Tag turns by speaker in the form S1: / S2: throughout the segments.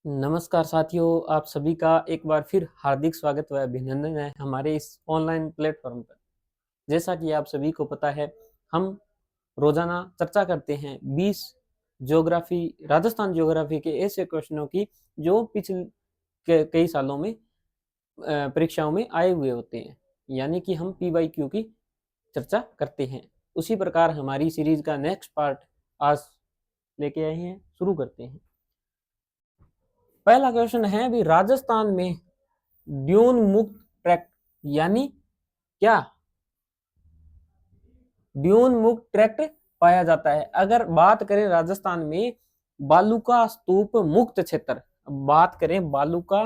S1: नमस्कार साथियों, आप सभी का एक बार फिर हार्दिक स्वागत व अभिनंदन है हमारे इस ऑनलाइन प्लेटफॉर्म पर। जैसा कि आप सभी को पता है, हम रोजाना चर्चा करते हैं 20 ज्योग्राफी राजस्थान ज्योग्राफी के ऐसे क्वेश्चनों की जो पिछले कई सालों में परीक्षाओं में आए हुए होते हैं, यानी कि हम PYQ की चर्चा करते हैं। उसी प्रकार हमारी सीरीज का नेक्स्ट पार्ट आज लेके आए हैं, शुरू करते हैं। पहला क्वेश्चन है भी, राजस्थान में ड्यून मुक्त ट्रैक्ट यानी क्या? ड्यून मुक्त ट्रैक्ट पाया जाता है। अगर बात करें राजस्थान में बालूका स्तूप मुक्त क्षेत्र, बात करें बालूका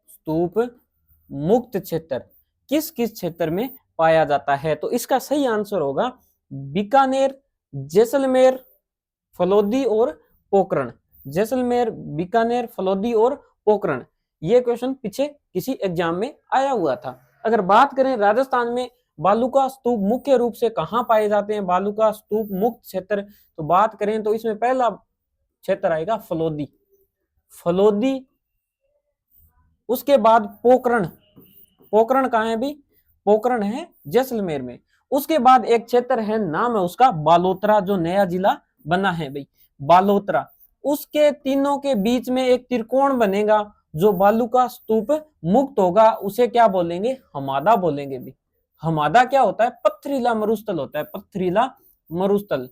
S1: स्तूप मुक्त क्षेत्र किस किस क्षेत्र में पाया जाता है, तो इसका सही आंसर होगा बीकानेर, जैसलमेर, फलोदी और पोखरण। जैसलमेर, बीकानेर, फलोदी और पोखरण, ये क्वेश्चन पीछे किसी एग्जाम में आया हुआ था। अगर बात करें राजस्थान में बालूका स्तूप मुख्य रूप से कहां पाए जाते हैं, बालूका स्तूप मुक्त क्षेत्र, तो बात करें तो इसमें पहला क्षेत्र आएगा फलोदी। फलोदी, उसके बाद पोखरण। पोखरण कहाँ है भी? पोखरण है जैसलमेर में। उसके बाद एक क्षेत्र है, नाम है उसका बालोतरा, जो नया जिला बना है भाई, बालोतरा। उसके तीनों के बीच में एक त्रिकोण बनेगा, जो बालूका स्तूप मुक्त होगा, उसे क्या बोलेंगे? हमादा बोलेंगे भी। हमादा क्या होता है? पथरीला मरुस्थल होता है, पथरीला मरुस्थल।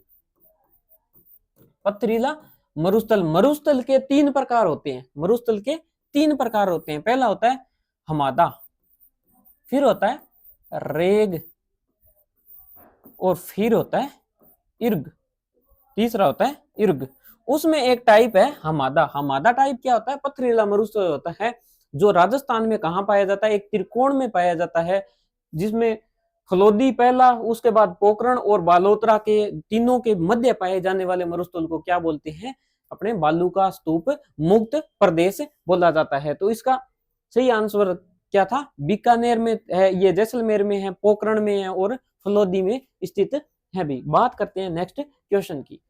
S1: पथरीला मरुस्थल। मरुस्थल के तीन प्रकार होते हैं, मरुस्थल के तीन प्रकार होते हैं। पहला होता है हमादा, फिर होता है रेग, और फिर होता है इर्ग, तीसरा होता है इर्ग। उसमें एक टाइप है हमादा। हमादा टाइप क्या होता है? पथरीला मरुस्थल होता है, जो राजस्थान में कहां पाया जाता है? एक त्रिकोण में पाया जाता है, जिसमें फलोदी पहला, उसके बाद पोखरण और बालोतरा के तीनों के मध्य पाए जाने वाले मरुस्थल को क्या बोलते हैं? अपने बालूका स्तूप मुक्त प्रदेश बोला जाता है। तो इसका सही आंसर क्या था? बीकानेर में है, ये जैसलमेर में है, पोखरण में है और फलोदी में स्थित है भी। बात करते हैं नेक्स्ट क्वेश्चन की।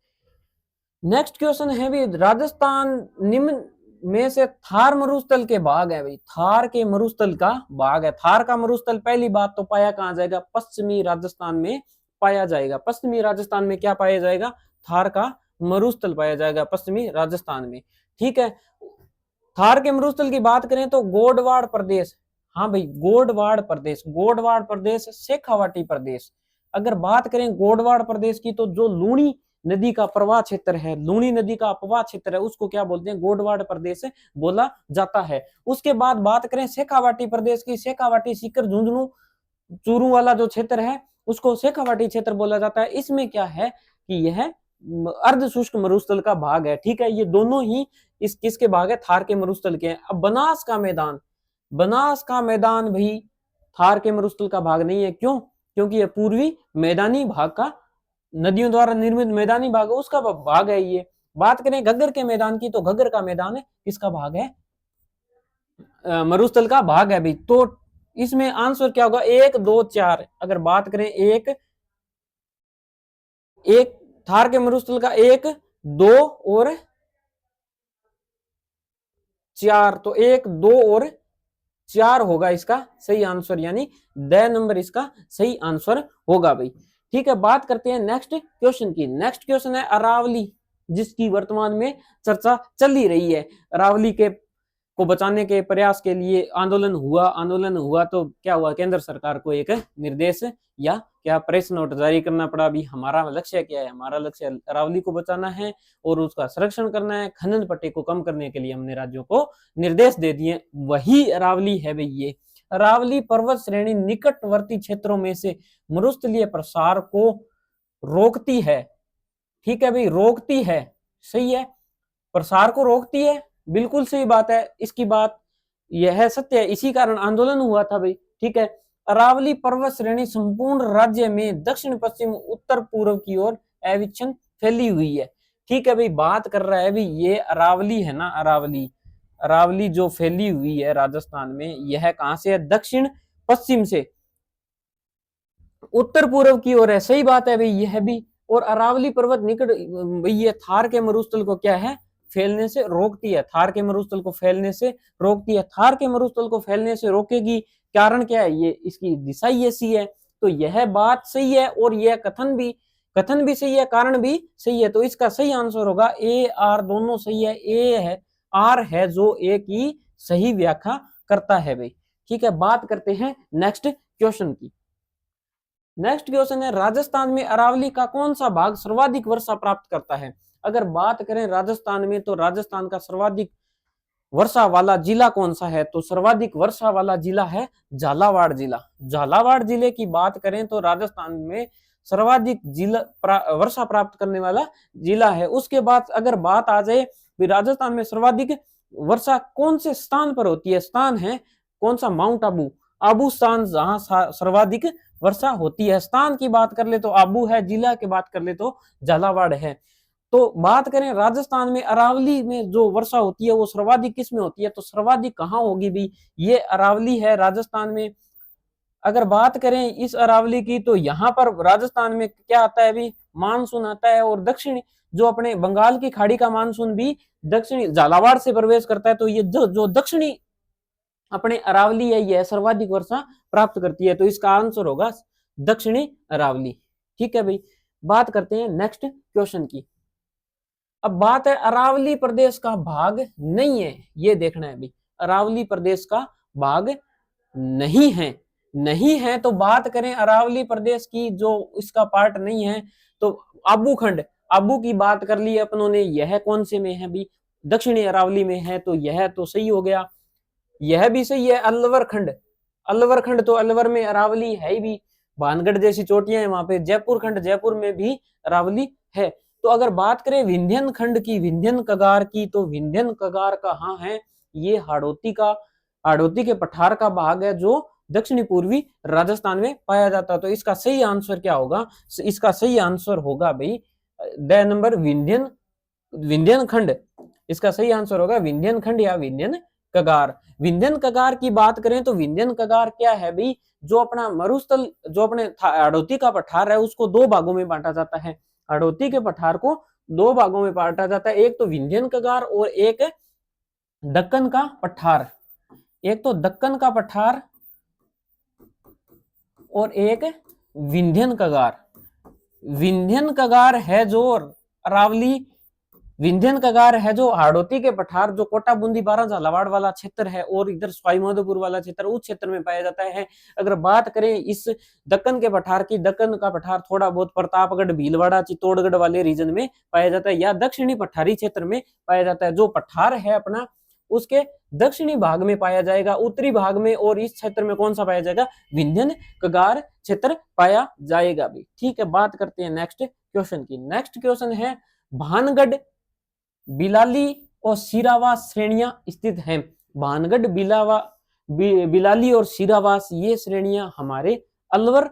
S1: नेक्स्ट क्वेश्चन है भी, राजस्थान निम्न में से थार मरुस्थल के भाग है भाई, थार के मरुस्थल का भाग है। थार का मरुस्थल पहली बात तो पाया कहां जाएगा? पश्चिमी राजस्थान में पाया जाएगा। पश्चिमी राजस्थान में क्या पाया जाएगा? थार का मरुस्थल पाया जाएगा पश्चिमी राजस्थान में। ठीक है, थार के मरुस्थल की बात करें तो गोडवाड़ प्रदेश, हाँ भाई गोडवाड़ प्रदेश, गोडवाड़ प्रदेश, शेखावाटी प्रदेश। अगर बात करें गोडवाड़ प्रदेश की, तो जो लूणी नदी का प्रवाह क्षेत्र है, लूणी नदी का अपवाह क्षेत्र है, उसको क्या बोलते हैं? गोडवाड़ प्रदेश बोला जाता है। उसके बाद बात करें शेखावाटी प्रदेश की, शेखावाटी, सीकर, झुंझुनू, चूरू वाला जो क्षेत्र है, उसको शेखावाटी क्षेत्र बोला जाता है। इसमें क्या है कि यह अर्ध शुष्क मरुस्थल का भाग है। ठीक है, ये दोनों ही इस किसके भाग है? थार के मरुस्थल के हैं। अब बनास का मैदान, बनास का मैदान भी थार के मरुस्थल का भाग नहीं है। क्यों? क्योंकि यह पूर्वी मैदानी भाग का, नदियों द्वारा निर्मित मैदानी भाग है, उसका भाग है ये। बात करें घग्गर के मैदान की, तो घग्गर का मैदान है, किसका भाग है? मरुस्थल का भाग है भी। तो इसमें आंसर क्या होगा? 1, 2, 4। अगर बात करें एक थार के मरुस्थल का 1, 2 और 4, तो 1, 2 और 4 होगा इसका सही आंसर, यानी द नंबर इसका सही आंसर होगा भाई। ठीक है, बात करते हैं नेक्स्ट क्वेश्चन की। नेक्स्ट क्वेश्चन है अरावली, जिसकी वर्तमान में चर्चा चल ही रही है। अरावली के को बचाने के प्रयास के लिए आंदोलन हुआ तो क्या हुआ? केंद्र सरकार को एक निर्देश या क्या प्रेस नोट जारी करना पड़ा। भी हमारा लक्ष्य क्या है? हमारा लक्ष्य अरावली को बचाना है और उसका संरक्षण करना है। खनन पट्टे को कम करने के लिए हमने राज्यों को निर्देश दे दिए, वही अरावली है भाई ये। अरावली पर्वत श्रेणी निकटवर्ती क्षेत्रों में से मरुस्थलीय प्रसार को रोकती है। ठीक है भाई, रोकती है, सही है, प्रसार को रोकती है, बिल्कुल सही बात है। इसकी बात यह सत्य है, इसी कारण आंदोलन हुआ था भाई। ठीक है, अरावली पर्वत श्रेणी संपूर्ण राज्य में दक्षिण पश्चिम उत्तर पूर्व की ओर अविच्छिन्न फैली हुई है। ठीक है भाई, बात कर रहा है भाई ये अरावली है ना, अरावली, अरावली जो फैली हुई है राजस्थान में, यह कहां से है? दक्षिण पश्चिम से उत्तर पूर्व की ओर है। सही बात है भाई, यह भी और अरावली पर्वत निकट, ये थार के मरुस्थल को क्या है, फैलने से रोकती है, थार के मरुस्थल को फैलने से रोकती है। थार के मरुस्थल को फैलने से रोकेगी, कारण क्या है, ये इसकी दिशा ही ऐसी है। तो यह बात सही है और यह कथन भी सही है, कारण भी सही है। तो इसका सही आंसर होगा ए आर, दोनों सही है। ए है, आर है जो ए की सही व्याख्या करता है भाई। ठीक है, बात करते हैं नेक्स्ट क्वेश्चन की। नेक्स्ट क्वेश्चन है, राजस्थान में अरावली का कौन सा भाग सर्वाधिक वर्षा प्राप्त करता है। अगर बात करें राजस्थान में, तो राजस्थान का सर्वाधिक वर्षा वाला जिला कौन सा है, तो सर्वाधिक वर्षा वाला जिला है झालावाड़ जिला। झालावाड़ जिले की बात करें तो राजस्थान में सर्वाधिक जिला वर्षा प्राप्त करने वाला जिला है। उसके बाद अगर बात आ जाए राजस्थान में सर्वाधिक वर्षा कौन से स्थान पर होती है, स्थान है कौन सा, माउंट आबू, आबू स्थान जहां सर्वाधिक वर्षा होती है। स्थान की बात कर ले तो आबू है, जिला की बात कर ले तो झालावाड़ है। तो बात करें राजस्थान में अरावली में जो वर्षा होती है वो सर्वाधिक किस में होती है, तो सर्वाधिक कहाँ होगी भी, ये अरावली है राजस्थान में। अगर बात करें इस अरावली की, तो यहाँ पर राजस्थान में क्या आता है भी, मानसून आता है, और दक्षिणी जो अपने बंगाल की खाड़ी का मानसून भी दक्षिणी झालावाड़ से प्रवेश करता है। तो ये जो दक्षिणी अपने अरावली है, यह सर्वाधिक वर्षा प्राप्त करती है। तो इसका आंसर होगा दक्षिणी अरावली। ठीक है भाई, बात करते हैं नेक्स्ट क्वेश्चन की। अब बात है अरावली प्रदेश का भाग नहीं है, ये देखना है भाई, अरावली प्रदेश का भाग नहीं है। नहीं है तो बात करें अरावली प्रदेश की, जो इसका पार्ट नहीं है, तो आबू खंड, आबू की बात कर ली अपनों ने, यह कौन से में है भी, दक्षिणी अरावली में है, तो यह तो सही हो गया। यह भी सही है, अलवर खंड, अलवर खंड तो अलवर में अरावली है ही भी, भानगढ़ जैसी चोटियां हैं वहां पे। जयपुर खंड, जयपुर में भी अरावली है। तो अगर बात करें विंध्यन खंड की, विंध्यन कगार की, तो विंध्यन कगार कहाँ है, ये हाड़ौती का, हाड़ौती के पठार का भाग है जो दक्षिणी पूर्वी राजस्थान में पाया जाता है। तो इसका सही आंसर क्या होगा, इसका सही आंसर होगा भाई ड नंबर, विंध्यन, विंध्यन खंड। इसका सही आंसर होगा विंध्यन खंड या विंध्यन कगार। विंध्यन कगार की बात करें तो विंध्यन कगार क्या है भाई, जो अपना मरुस्थल, जो अपने हाड़ौती का पठार है, उसको दो भागों में बांटा जाता है। हाड़ौती के पठार को दो भागों में बांटा जाता है, एक तो विंध्यन कगार और एक दक्कन का पठार। एक तो दक्कन का पठार और एक विंध्यन कगार। विंध्यन कगार है जो अरावली, विंध्यन कगार है जो हाड़ौती के पठार, जो कोटा बूंदी बारां झालावाड़ वाला क्षेत्र है और इधर सवाई माधोपुर वाला क्षेत्र, उस क्षेत्र में पाया जाता है। अगर बात करें इस दक्कन के पठार की, दक्कन का पठार थोड़ा बहुत प्रतापगढ़, भीलवाड़ा, चित्तौड़गढ़ वाले रीजन में पाया जाता है, या दक्षिणी पठारी क्षेत्र में पाया जाता है। जो पठार है अपना, उसके दक्षिणी भाग में पाया जाएगा, उत्तरी भाग में, और इस क्षेत्र में कौन सा पाया जाएगा, विंध्यन कगार क्षेत्र पाया जाएगा भी। ठीक है, बात करते हैं नेक्स्ट क्वेश्चन की। नेक्स्ट क्वेश्चन है, भानगढ़, बिलाली और सीरावास श्रेणियां स्थित हैं। भानगढ़, बिलाली और सीरावास, ये श्रेणियां हमारे अलवर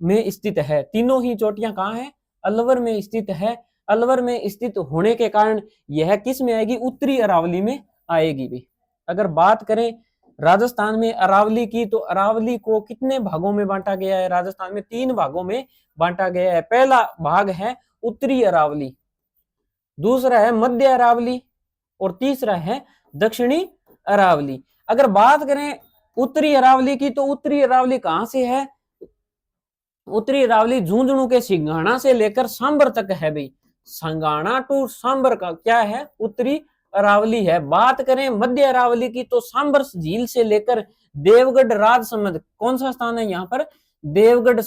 S1: में स्थित है। तीनों ही चोटियां कहाँ है, अलवर में स्थित है। अलवर में स्थित होने के कारण यह किस में आएगी, उत्तरी अरावली में आएगी भी। अगर बात करें राजस्थान में अरावली की, तो अरावली को कितने भागों में बांटा गया है, राजस्थान में 3 भागों में बांटा गया है। पहला भाग है उत्तरी अरावली, दूसरा है मध्य अरावली, और तीसरा है दक्षिणी अरावली। अगर बात करें उत्तरी अरावली की, तो उत्तरी अरावली कहां से है, उत्तरी अरावली झुंझुनू के सिंघाना से लेकर सांबर तक है भाई। सिंघाना टू सांबर का क्या है, उत्तरी अरावली है। बात करें मध्य अरावली की, तो सांबर झील से लेकर देवगढ़ राजसमंद, कौन सा स्थान है यहाँ पर, देवगढ़।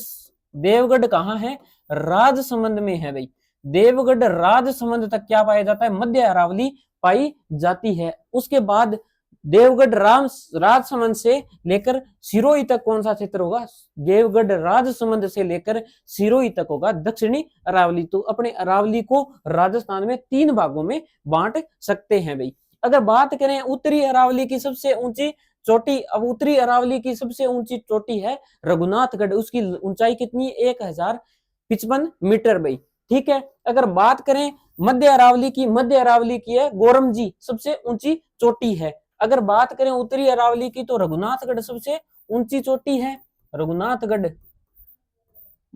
S1: देवगढ़ कहाँ है, राजसमंद में है भाई। देवगढ़ राजसमंद तक क्या पाया जाता है, मध्य अरावली पाई जाती है। उसके बाद देवगढ़ राजसमंद से लेकर सिरोही तक कौन सा क्षेत्र होगा, देवगढ़ राजसमंद से लेकर सिरोही तक होगा दक्षिणी अरावली। तो अपने अरावली को राजस्थान में 3 भागों में बांट सकते हैं भाई। अगर बात करें उत्तरी अरावली की सबसे ऊंची चोटी, अब उत्तरी अरावली की सबसे ऊंची चोटी है रघुनाथगढ़, उसकी ऊंचाई कितनी, 1055 मीटर भाई। ठीक है, अगर बात करें मध्य अरावली की, मध्य अरावली की है गोरमजी, सबसे ऊंची चोटी है। अगर बात करें उत्तरी अरावली की, तो रघुनाथगढ़ सबसे ऊंची चोटी है। रघुनाथगढ़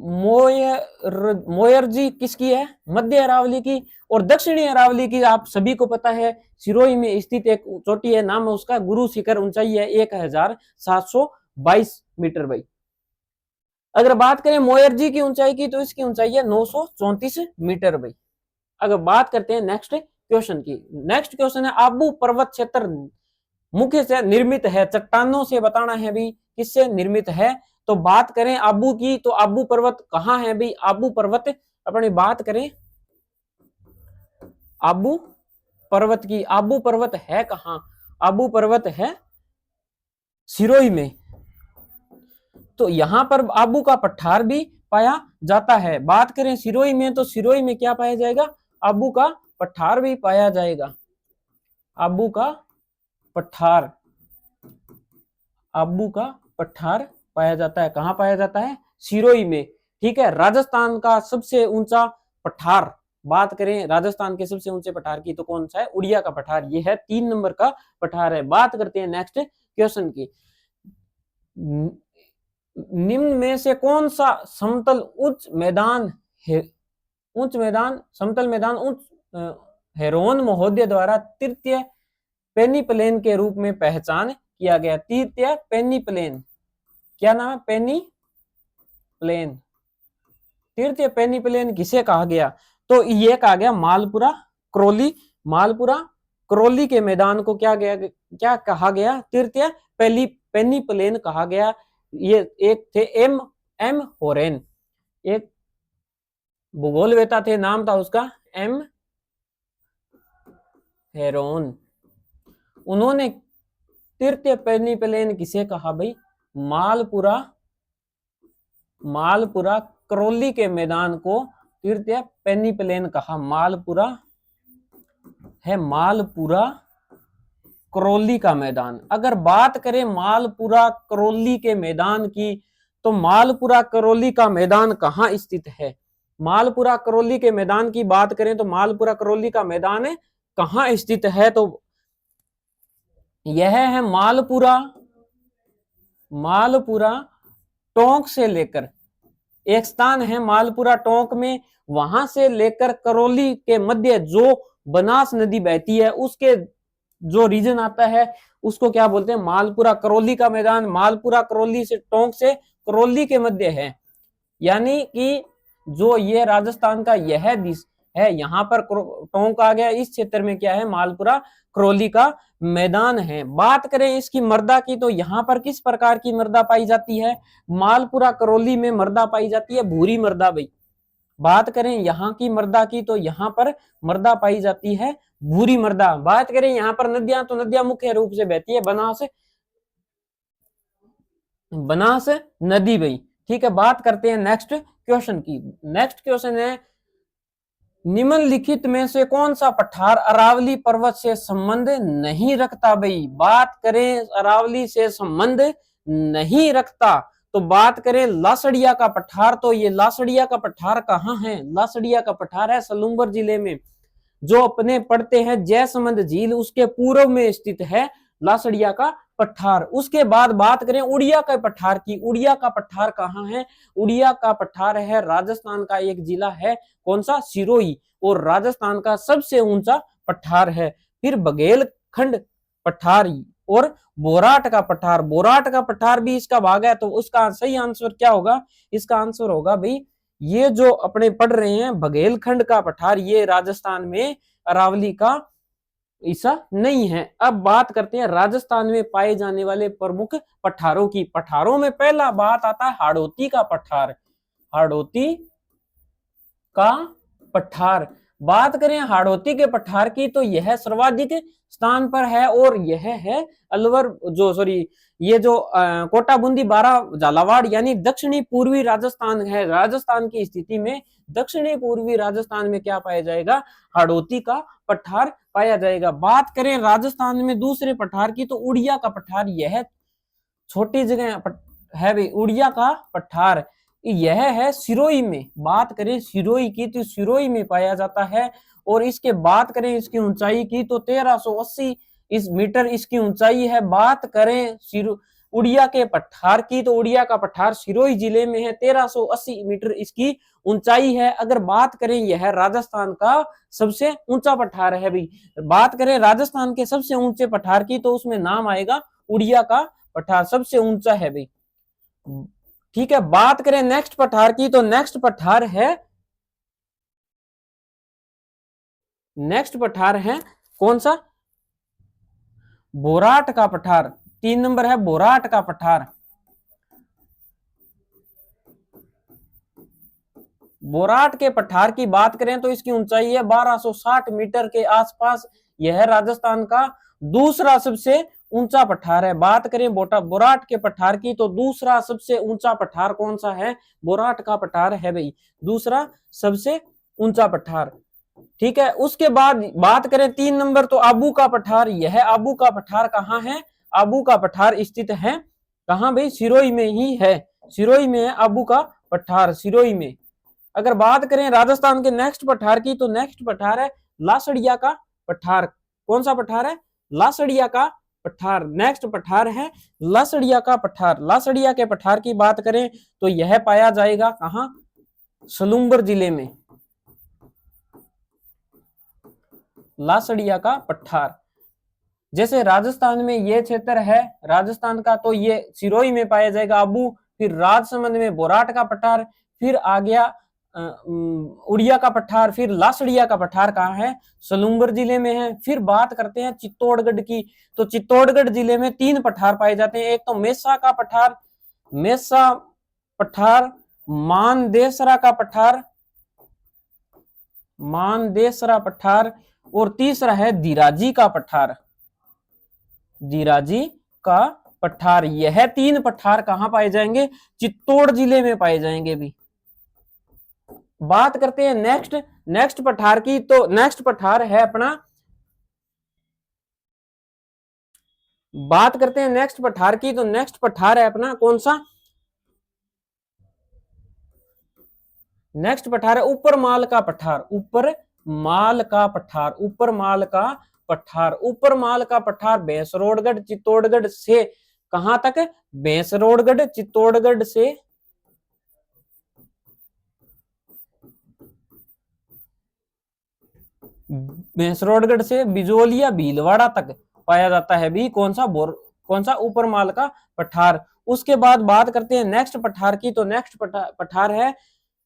S1: मोयरजी किसकी है? मध्य अरावली की। और दक्षिणी अरावली की आप सभी को पता है, सिरोही में स्थित एक चोटी है, नाम है उसका गुरु शिखर, ऊंचाई है 1722 मीटर भाई। अगर बात करें मोयरजी की ऊंचाई की, तो इसकी ऊंचाई है 934 मीटर भाई। अगर बात करते हैं नेक्स्ट क्वेश्चन की, नेक्स्ट क्वेश्चन है आबू पर्वत क्षेत्र मुख्य से निर्मित है, चट्टानों से बताना है भी किससे निर्मित है। तो बात करें आबू की, तो आबू पर्वत कहाँ है भाई? आबू पर्वत अपनी बात करें आबू पर्वत की, आबू पर्वत है कहाँ? आबू पर्वत है सिरोही में। तो यहां पर आबू का पठार भी पाया जाता है। बात करें सिरोही में, तो सिरोही में क्या पाया जाएगा? आबू का पठार भी पाया जाएगा। आबू का पठार, आबू का पठार पाया जाता है। कहां पाया जाता है? सिरोही में। ठीक है। राजस्थान का सबसे ऊंचा पठार, बात करें राजस्थान के सबसे ऊंचे पठार की, तो कौन सा है? उड़िया का पठार। ये है 3 नंबर का पठार है। बात करते हैं नेक्स्ट क्वेश्चन की, निम्न में से कौन सा समतल उच्च मैदान है? उच्च मैदान, समतल मैदान उच्च हेरोन महोदय द्वारा तृतीय पेनी प्लेन के रूप में पहचान किया गया। तृतीय पेनी प्लेन, क्या नाम है? पेनी प्लेन। तृतीय पेनी प्लेन किसे कहा गया? तो ये कहा गया मालपुरा करौली। मालपुरा करौली के मैदान को क्या कहा गया? तृतीय पेनी प्लेन कहा गया। ये एक थे एम होरेन, एक भूगोलवेता थे, नाम था उसका एम हेरोन। उन्होंने तृतीय पेनी प्लेन किसे कहा भाई? मालपुरा करौली के मैदान को तृतीय पेनी प्लेन कहा। मालपुरा है मालपुरा करौली का मैदान। अगर बात करें मालपुरा करौली के मैदान की, तो मालपुरा करौली का मैदान कहाँ स्थित है? मालपुरा करौली के मैदान की बात करें तो मालपुरा करौली का मैदान कहाँ स्थित है? तो यह है मालपुरा टोंक से लेकर, एक स्थान है मालपुरा टोंक में, वहां से लेकर करौली के मध्य जो बनास नदी बहती है, उसके जो रीजन आता है उसको क्या बोलते हैं? मालपुरा करौली का मैदान। मालपुरा करौली से टोंक से करौली के मध्य है, यानी कि जो ये राजस्थान का यह दिश है, यहाँ पर टोंक आ गया। इस क्षेत्र में क्या है? मालपुरा करौली का मैदान है। बात करें इसकी मृदा की, तो यहाँ पर किस प्रकार की मृदा पाई जाती है? मालपुरा करौली में मृदा पाई जाती है भूरी मृदा भाई। बात करें यहाँ की मृदा की, तो यहाँ पर मृदा पाई जाती है भूरी मृदा। बात करें यहाँ पर नदियां, तो नदियां मुख्य रूप से बहती है बनास नदी भाई। ठीक है। बात करते हैं नेक्स्ट क्वेश्चन की। नेक्स्ट क्वेश्चन है निम्नलिखित में से कौन सा पठार अरावली पर्वत से संबंध नहीं रखता भाई? बात करें अरावली से संबंध नहीं रखता, तो बात करें लासड़िया का पठार, तो ये लासड़िया का पठार कहाँ है? लासड़िया का पठार है सलूम्बर जिले में, जो अपने पड़ते हैं जयसमंद झील, उसके पूर्व में स्थित है लासड़िया का पठार। उसके बाद बात करें उड़िया का पठार की, उड़िया का पठार कहाँ है? उड़िया का पठार है राजस्थान का एक जिला है, कौन सा? सिरोही, और राजस्थान का सबसे ऊंचा पठार है। फिर बघेलखंड पठार और बोराट का पठार, बोराट का पठार भी इसका भाग है। तो उसका सही आंसर क्या होगा? इसका आंसर होगा भाई ये जो अपने पढ़ रहे हैं बघेलखंड का पठार, ये राजस्थान में अरावली का हिस्सा नहीं है। अब बात करते हैं राजस्थान में पाए जाने वाले प्रमुख पठारों की। पठारों में पहला बात आता है हाड़ौती का पठार। हाड़ौती का पठार, बात करें हाड़ौती के पठार की, तो यह सर्वाधिक स्थान पर है, और यह है अलवर ये जो कोटा बूंदी बारा झालावाड़ यानी दक्षिणी पूर्वी राजस्थान है। राजस्थान की स्थिति में दक्षिणी पूर्वी राजस्थान में क्या पाया जाएगा? हाड़ौती का पठार पाया जाएगा। बात करें राजस्थान में दूसरे पठार की, तो उड़िया का पठार, यह छोटी जगह है भाई। उड़िया का पठार यह है सिरोही में। बात करें सिरोही की, तो सिरोही में पाया जाता है। और इसके बात करें इसकी ऊंचाई की, तो 1380 मीटर इसकी ऊंचाई है। बात करें उड़िया के पठार की, तो उड़िया का पठार सिरोही जिले में है, 1380 मीटर इसकी ऊंचाई है। अगर बात करें यह राजस्थान का सबसे ऊंचा पठार है भाई। बात करें राजस्थान के सबसे ऊंचे पठार की, तो उसमें नाम आएगा उड़िया का पठार, सबसे ऊंचा है भाई। ठीक है, बात करें नेक्स्ट पठार की, तो नेक्स्ट पठार है कौन सा? बोराट का पठार। 3 नंबर है बोराट का पठार। बोराट के पठार की बात करें तो इसकी ऊंचाई है 1260 मीटर के आसपास। यह राजस्थान का दूसरा सबसे ऊंचा पठार है। बात करें बोराट के पठार की, तो दूसरा सबसे ऊंचा पठार कौन सा है? बोराट का पठार है भाई, दूसरा सबसे ऊंचा पठार। ठीक है, उसके बाद बात करें 3 नंबर, तो आबू का पठार। यह आबू का पठार कहाँ है? आबू का पठार स्थित है कहाँ भाई? सिरोही में ही है, सिरोही में है आबू का पठार, सिरोही में। अगर बात करें राजस्थान के नेक्स्ट पठार की, तो नेक्स्ट पठार है लासड़िया का पठार। कौन सा पठार है? लासड़िया का पठार। नेक्स्ट पठार है लासड़िया का पठार। लासड़िया के पठार की बात करें तो यह पाया जाएगा कहां? सलूम्बर जिले में, लासड़िया का पठार। जैसे राजस्थान में ये क्षेत्र है राजस्थान का, तो ये सिरोही में पाया जाएगा आबू, फिर राजसमंद में बोराट का पठार, फिर आ गया उड़िया का पठार, फिर लासड़िया का पठार कहाँ है? सलूम्बर जिले में है। फिर बात करते हैं चित्तौड़गढ़ की, तो चित्तौड़गढ़ जिले में 3 पठार पाए जाते हैं। एक तो मेसा का पठार, मेसा पठार, मानदेसरा का पठार, मानदेसरा पठार, और तीसरा है धीराजी का पठार, धीराजी का पठार। यह 3 पठार कहां पाए जाएंगे? चित्तौड़ जिले में पाए जाएंगे भी। बात करते हैं नेक्स्ट पठार की, तो नेक्स्ट पठार है अपना, बात करते हैं नेक्स्ट पठार की, तो नेक्स्ट पठार है अपना कौन सा? नेक्स्ट पठार है ऊपर माल का पठार। ऊपर माल का पठार, ऊपर माल का पठार, ऊपर माल का पठार भैंसरोडगढ़ चित्तौड़गढ़ से कहां तक? भैंसरोडगढ़ चित्तौड़गढ़ से भैंसरोडगढ़ से बिजोलिया भीलवाड़ा तक पाया जाता है भी। कौन सा? ऊपर माल का पठार। उसके बाद बात करते हैं नेक्स्ट पठार की, तो नेक्स्ट पठार है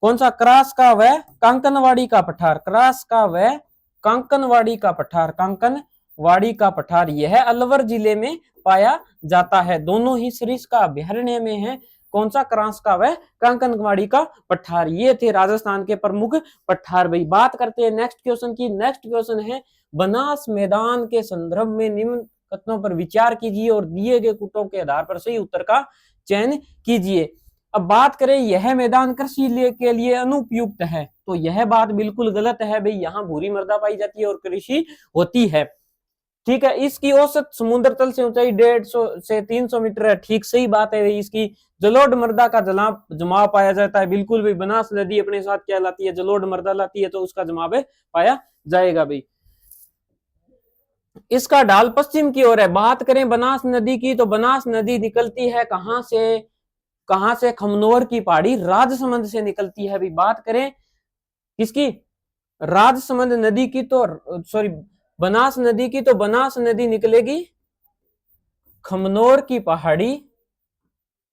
S1: कौन सा? क्रास का व कांकनवाड़ी का पठार। क्रास का व कांकनवाड़ी का पठार, कांकनवाड़ी का पठार। यह अलवर जिले में पाया जाता है, दोनों ही सरिस्का अभयारण्य में है। कौन सा? क्रास का व कांकनवाड़ी का पठार। ये थे राजस्थान के प्रमुख पठार भाई। बात करते हैं नेक्स्ट क्वेश्चन की। नेक्स्ट क्वेश्चन है बनास मैदान के संदर्भ में निम्न कथनों पर विचार कीजिए और दिए गए कूटों के आधार पर सही उत्तर का चयन कीजिए। अब बात करें यह मैदान कृषि के लिए अनुपयुक्त है, तो यह बात बिल्कुल गलत है भाई। यहाँ भूरी मृदा पाई जाती है और कृषि होती है। ठीक है, इसकी औसत समुद्र तल से ऊंचाई 150 से 300 मीटर है। ठीक, सही बात है भाई। इसकी जलोढ़ मृदा का जमाव पाया जाता है। बिल्कुल भाई, बनास नदी अपने साथ क्या लाती है? जलोढ़ मृदा लाती है, तो उसका जमाव पाया जाएगा भाई। इसका ढाल पश्चिम की ओर है। बात करें बनास नदी की, तो बनास नदी निकलती है कहां से? खमनोर की पहाड़ी राजसमंद से निकलती है भाई। बात करें किसकी? राजसमंद नदी की, तो सॉरी बनास नदी की, तो बनास नदी निकलेगी खमनोर की पहाड़ी,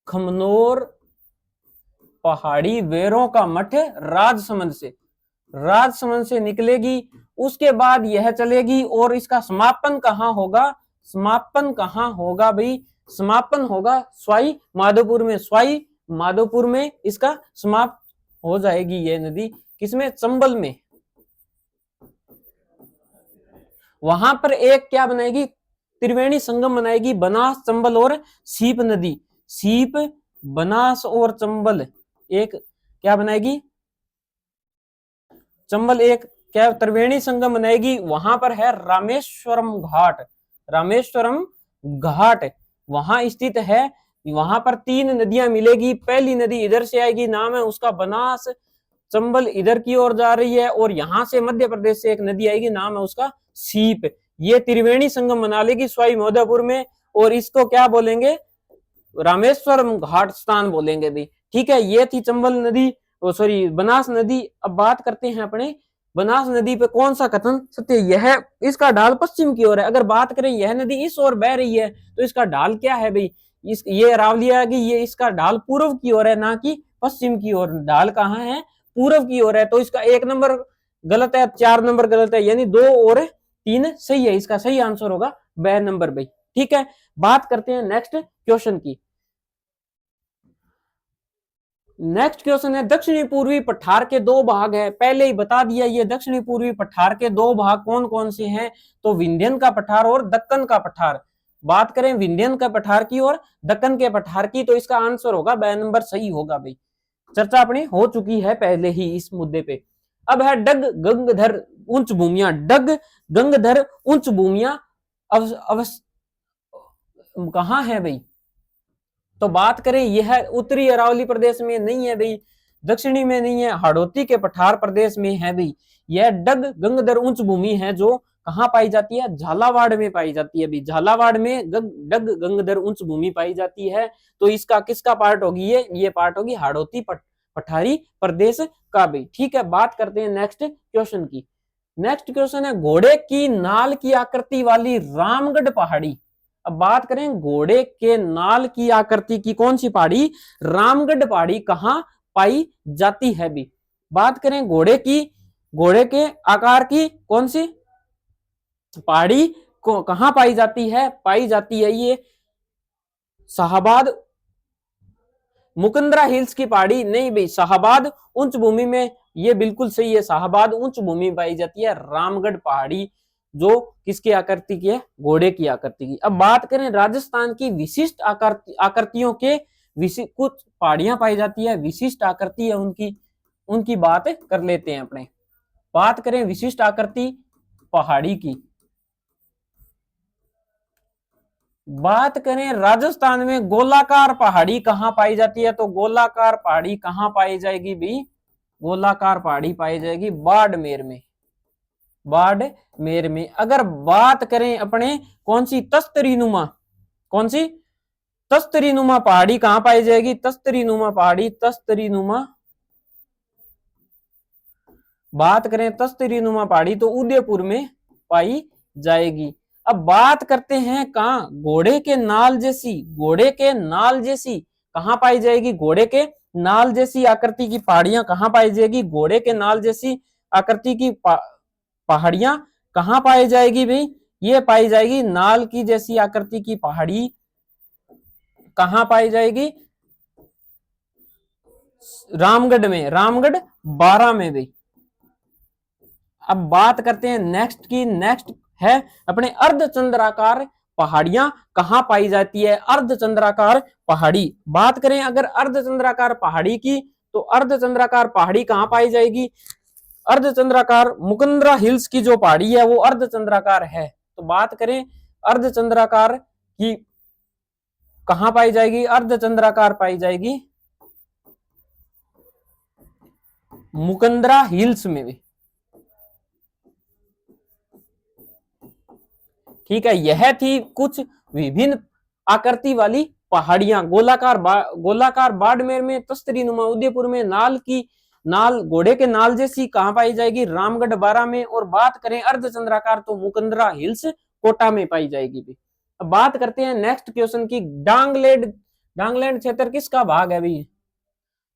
S1: खमनोर पहाड़ी वेरों का मठ राजसमंद से निकलेगी। उसके बाद यह चलेगी और इसका समापन कहां होगा? समापन कहां होगा भाई? समापन होगा सवाई माधोपुर में। सवाई माधोपुर में इसका समाप्त हो जाएगी यह नदी। किसमें? चंबल में। वहां पर एक क्या बनाएगी? त्रिवेणी संगम बनाएगी, बनास, चंबल और सीप नदी। सीप, बनास और चंबल एक क्या बनाएगी? चंबल एक क्या त्रिवेणी संगम बनाएगी। वहां पर है रामेश्वरम घाट, रामेश्वरम घाट वहां स्थित है। वहां पर 3 नदियां मिलेगी। पहली नदी इधर से आएगी, नाम है उसका बनास। चंबल इधर की ओर जा रही है, और यहां से मध्य प्रदेश से एक नदी आएगी, नाम है उसका सीप। ये त्रिवेणी संगम बना लेगी सवाई माधोपुर में, और इसको क्या बोलेंगे? रामेश्वरम घाट स्थान बोलेंगे भाई। ठीक है, ये थी चंबल नदी, सॉरी बनास नदी। अब बात करते हैं अपने बनास नदी पे कौन सा कथन सत्य, यह इसका ढाल पश्चिम की ओर है। अगर बात करें यह नदी इस ओर बह रही है तो इसका ढाल क्या है भाई, इस ये अरावली आ गई, ये इसका ढाल पूर्व की ओर है ना कि पश्चिम की ओर। ढाल कहाँ है, पूर्व की ओर है। तो इसका 1 नंबर गलत है, 4 नंबर गलत है, यानी 2 और 3 सही है। इसका सही आंसर होगा ब नंबर भाई। ठीक है, बात करते हैं नेक्स्ट क्वेश्चन की। नेक्स्ट क्वेश्चन है दक्षिणी पूर्वी पठार के 2 भाग है। पहले ही बता दिया ये दक्षिणी पूर्वी पठार के 2 भाग कौन कौन से हैं, तो विंध्यन का पठार और दक्कन का पठार। बात करें विंध्यन का पठार की और दक्कन के पठार की, तो इसका आंसर होगा ब नंबर सही होगा भाई। चर्चा अपनी हो चुकी है पहले ही इस मुद्दे पे। अब है डग गंगधर उच्च भूमियां। डग गंगधर उच्च भूमियां कहां है भाई, तो बात करें यह उत्तरी अरावली प्रदेश में नहीं है भाई, दक्षिणी में नहीं है, हाड़ौती के पठार प्रदेश में है भाई। यह डग गंगधर उच्च भूमि है जो कहां पाई जाती है, झालावाड़ में पाई जाती है भाई। झालावाड़ में डग गंगधर उच्च भूमि पाई जाती है। तो इसका किसका पार्ट होगी, ये पार्ट होगी हाड़ौती पठारी प्रदेश का भाई। ठीक है, बात करते हैं नेक्स्ट क्वेश्चन की। नेक्स्ट क्वेश्चन है घोड़े की नाल की आकृति वाली रामगढ़ पहाड़ी। अब बात करें घोड़े के नाल की आकृति की कौन सी पहाड़ी, रामगढ़ पहाड़ी कहां पाई जाती है भी। बात करें घोड़े के आकार की कौन सी पहाड़ी को कहां पाई जाती है ये शाहबाद मुकंदरा हिल्स की पहाड़ी नहीं भाई, शाहबाद उच्च भूमि में, ये बिल्कुल सही है, शाहबाद उच्च भूमि पाई जाती है रामगढ़ पहाड़ी, जो किसकी आकृति की है, घोड़े की आकृति की। अब बात करें राजस्थान की विशिष्ट आकृतियों के कुछ पहाड़ियां पाई जाती है, विशिष्ट आकृति है उनकी बात कर लेते हैं अपने। बात करें विशिष्ट आकृति पहाड़ी की, बात करें राजस्थान में गोलाकार पहाड़ी कहां पाई जाती है, तो गोलाकार पहाड़ी कहां पाई जाएगी भी, गोलाकार पहाड़ी पाई जाएगी बाड़मेर में, बाड़मेर में। अगर बात करें अपने कौन सी तस्तरीनुमा, कौन सी तस्तरीनुमा पहाड़ी कहां पाई जाएगी, तस्तरीनुमा पहाड़ी, तस्तरीनुमा बात करें तस्तरीनुमा पहाड़ी तो उदयपुर में पाई जाएगी। अब बात करते हैं कहां, घोड़े के नाल जैसी, घोड़े के नाल जैसी कहां पाई जाएगी, घोड़े के नाल जैसी आकृति की पहाड़ियां कहां पाई जाएगी, घोड़े के नाल जैसी आकृति की पहाड़ियां कहां पाई जाएगी भाई, ये पाई जाएगी नाल की जैसी आकृति की पहाड़ी कहां पाई जाएगी, रामगढ़ में, रामगढ़ 12 में भाई। अब बात करते हैं नेक्स्ट की। नेक्स्ट है अपने अर्धचंद्राकार पहाड़ियां कहां पाई जाती है, अर्धचंद्राकार पहाड़ी। बात करें अगर अर्धचंद्राकार पहाड़ी की, तो अर्धचंद्राकार पहाड़ी कहां पाई जाएगी, अर्धचंद्राकार मुकंदरा हिल्स की जो पहाड़ी है वो अर्धचंद्राकार है। तो बात करें अर्धचंद्राकार की कहां पाई जाएगी, अर्धचंद्राकार पाई जाएगी मुकंदरा हिल्स में भी। ठीक है, यह थी कुछ विभिन्न आकृति वाली पहाड़ियां, गोलाकार बाड़मेर में, तस्तरीनुमा उदयपुर में, नाल घोड़े के नाल जैसी कहां पाई जाएगी, रामगढ़ 12 में। और बात करें अर्धचंद्राकार तो मुकंदरा हिल्स कोटा में पाई जाएगी। अब बात करते हैं नेक्स्ट क्वेश्चन की। डांगलैंड क्षेत्र किसका भाग है भाई,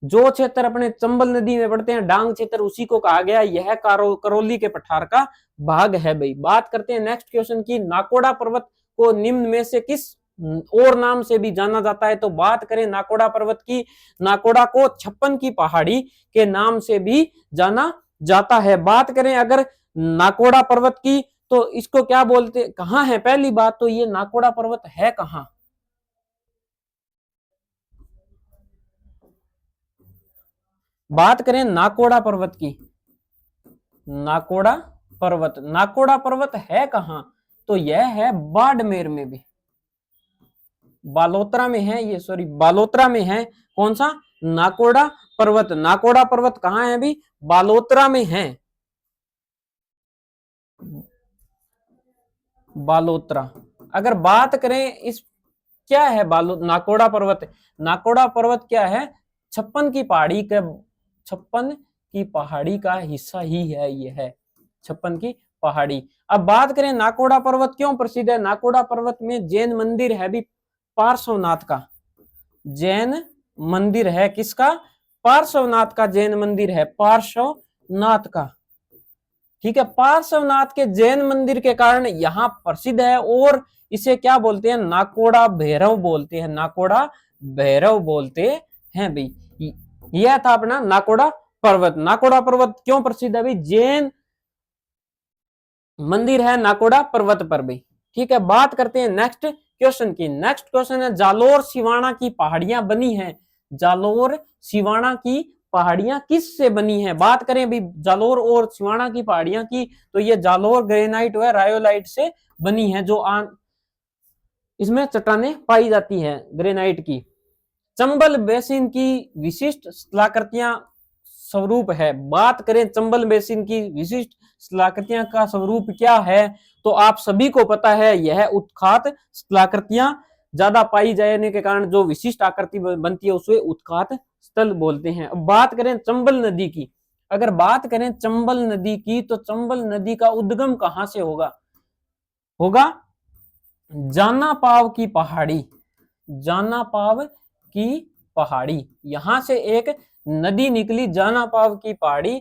S1: जो क्षेत्र अपने चंबल नदी में पड़ते हैं डांग क्षेत्र, उसी को कहा गया यह करौली के पठार का भाग है भाई। बात करते हैं नेक्स्ट क्वेश्चन की। नाकोड़ा पर्वत को निम्न में से किस और नाम से भी जाना जाता है, तो बात करें नाकोड़ा पर्वत की, नाकोड़ा को 56 की पहाड़ी के नाम से भी जाना जाता है। बात करें अगर नाकोड़ा पर्वत की, तो इसको क्या बोलते, कहां है, पहली बात तो ये नाकोड़ा पर्वत है कहां, बात करें नाकोड़ा पर्वत की, नाकोड़ा पर्वत है कहां, तो यह है बाड़मेर में भी, बालोतरा में है ये, सॉरी बालोतरा में है। कौन सा, नाकोड़ा पर्वत कहां है भी, बालोतरा में है, बालोतरा। अगर बात करें इस क्या है बालू नाकोड़ा पर्वत? नाकोड़ा पर्वत क्या है? 56 की पहाड़ी का हिस्सा ही है ये है 56 की पहाड़ी। अब बात करें नाकोड़ा पर्वत क्यों प्रसिद्ध है? नाकोड़ा पर्वत में जैन मंदिर है भी पार्श्वनाथ का, जैन मंदिर है किसका? पार्श्वनाथ का जैन मंदिर है, पार्श्वनाथ का। ठीक है, पार्श्वनाथ के जैन मंदिर के कारण यहां प्रसिद्ध है और इसे क्या बोलते हैं? नाकोड़ा भैरव बोलते हैं, नाकोड़ा भैरव बोलते हैं भाई। यह था अपना नाकोड़ा पर्वत। नाकोड़ा पर्वत क्यों प्रसिद्ध है भाई? जैन मंदिर है नाकोड़ा पर्वत पर भी। ठीक है, बात करते हैं नेक्स्ट क्वेश्चन की। नेक्स्ट क्वेश्चन है जालोर सिवाना की पहाड़ियां बनी हैं, जालोर सिवाना की पहाड़ियां किस से बनी हैं? बात करें भी जालोर और सिवाना की पहाड़ियां की तो ये जालोर ग्रेनाइट व रायोलाइट से बनी है, जो इसमें चट्टानें पाई जाती हैं ग्रेनाइट की। चंबल बेसिन की विशिष्ट स्थलाकृतियां स्वरूप है। बात करें चंबल बेसिन की विशिष्ट स्थलाकृतियां का स्वरूप क्या है तो आप सभी को पता है यह उत्खात स्थलाकृतियां ज्यादा पाई जाने के कारण जो विशिष्ट आकृति बनती है उसे उत्खात स्थल बोलते हैं। अब बात करें चंबल नदी की, अगर बात करें चंबल नदी की तो चंबल नदी का उद्गम कहां से होगा? होगा जानापाव की पहाड़ी, जानापाव की पहाड़ी, यहां से एक नदी निकली जानापाव की पहाड़ी।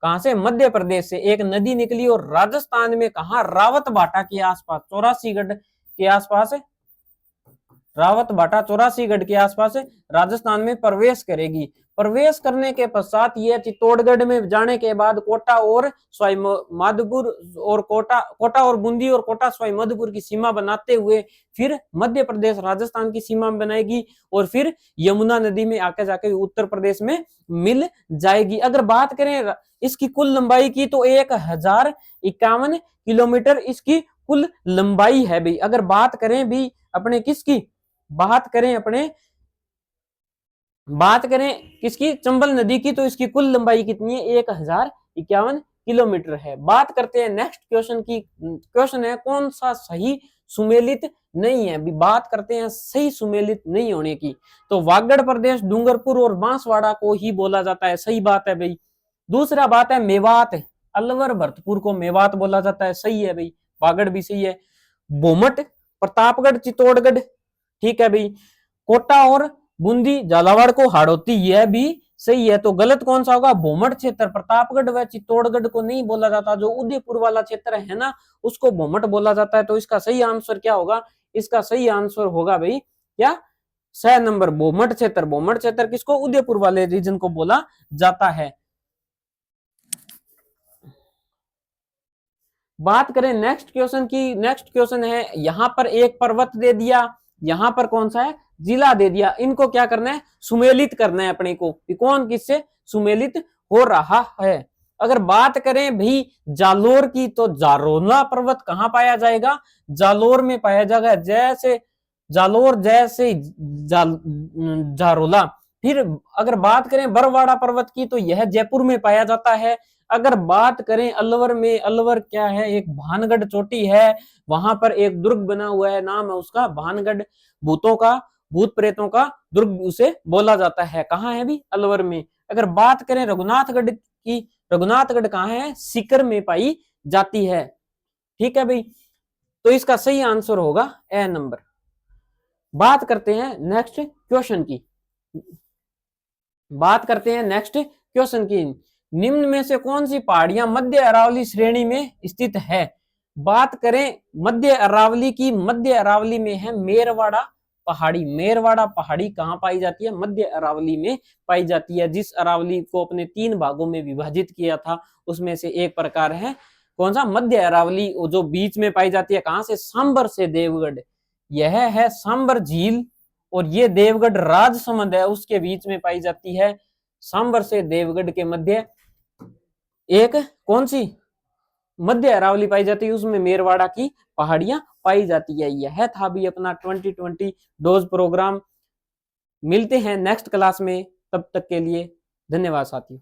S1: कहां से? मध्य प्रदेश से एक नदी निकली और राजस्थान में कहा? रावत भाटा के आसपास, 84गढ़ के आसपास, रावत भाटा 84गढ़ के आसपास राजस्थान में प्रवेश करेगी। प्रवेश करने के पश्चात यह चित्तौड़गढ़ में जाने के बाद कोटा और सवाई माधोपुर और कोटा और बूंदी और कोटा सवाई माधोपुर की सीमा बनाते हुए फिर मध्य प्रदेश राजस्थान की सीमा बनाएगी और फिर यमुना नदी में आके जाके उत्तर प्रदेश में मिल जाएगी। अगर बात करें इसकी कुल लंबाई की तो 1051 किलोमीटर इसकी कुल लंबाई है भाई। अगर बात करें भी अपने किसकी, बात करें किसकी? चंबल नदी की, तो इसकी कुल लंबाई कितनी है? 1051 किलोमीटर है। बात करते हैं नेक्स्ट क्वेश्चन की। क्वेश्चन है कौन सा सही सुमेलित नहीं है? भी बात करते हैं सही सुमेलित नहीं होने की, तो वागड़ प्रदेश डूंगरपुर और बांसवाड़ा को ही बोला जाता है, सही बात है भाई। दूसरा बात है मेवात, अलवर भरतपुर को मेवात बोला जाता है, सही है भाई। वागड़ भी सही है। भोमट प्रतापगढ़ चित्तौड़गढ़, ठीक है भाई। कोटा और बूंदी झालावाड़ को हाड़ौती, यह भी सही है। तो गलत कौन सा होगा? भोमट क्षेत्र, प्रतापगढ़ व चित्तौड़गढ़ को नहीं बोला जाता, जो उदयपुर वाला क्षेत्र है ना उसको भोमट बोला जाता है। तो इसका सही आंसर क्या होगा? इसका सही आंसर होगा भाई क्या? 6 नंबर भोमट क्षेत्र। भोमट क्षेत्र किसको? उदयपुर वाले रीजन को बोला जाता है। बात करें नेक्स्ट क्वेश्चन की। नेक्स्ट क्वेश्चन है यहां पर एक पर्वत दे दिया, यहां पर कौन सा है? जिला दे दिया। इनको क्या करना है? सुमेलित करना है अपने को, कौन किससे सुमेलित हो रहा है। अगर बात करें भाई जालोर की तो जारोला पर्वत कहां पाया जाएगा? जालोर में पाया जाएगा, जैसे जालोर जैसे जारोला। फिर अगर बात करें बरवाड़ा पर्वत की तो यह जयपुर में पाया जाता है। अगर बात करें अलवर में, अलवर क्या है? एक भानगढ़ चोटी है, वहां पर एक दुर्ग बना हुआ है, नाम है उसका भानगढ़, भूतों का, भूत प्रेतों का दुर्ग उसे बोला जाता है। कहाँ है भी? अलवर में। अगर बात करें रघुनाथगढ़ की, रघुनाथगढ़ कहाँ है? सीकर में पाई जाती है। ठीक है भाई, तो इसका सही आंसर होगा ए नंबर। बात करते हैं नेक्स्ट क्वेश्चन की। बात करते हैं नेक्स्ट क्वेश्चन की। निम्न में से कौन सी पहाड़ियां मध्य अरावली श्रेणी में स्थित है? बात करें मध्य अरावली की, मध्य अरावली में है मेरवाड़ा पहाड़ी। मेरवाड़ा पहाड़ी कहां पाई जाती है? मध्य अरावली में पाई जाती है। जिस अरावली को अपने 3 भागों में विभाजित किया था उसमें से एक प्रकार है कौन सा? मध्य अरावली, जो बीच में पाई जाती है कहां से? सांबर से देवगढ़। यह है सांबर झील और ये देवगढ़ राजसमंद है, उसके बीच में पाई जाती है। सांबर से देवगढ़ के मध्य एक कौन सी? मध्य अरावली पाई जाती है, उसमें मेरवाड़ा की पहाड़ियां पाई जाती है। यह था भी अपना 2020 डोज प्रोग्राम। मिलते हैं नेक्स्ट क्लास में, तब तक के लिए धन्यवाद साथियों।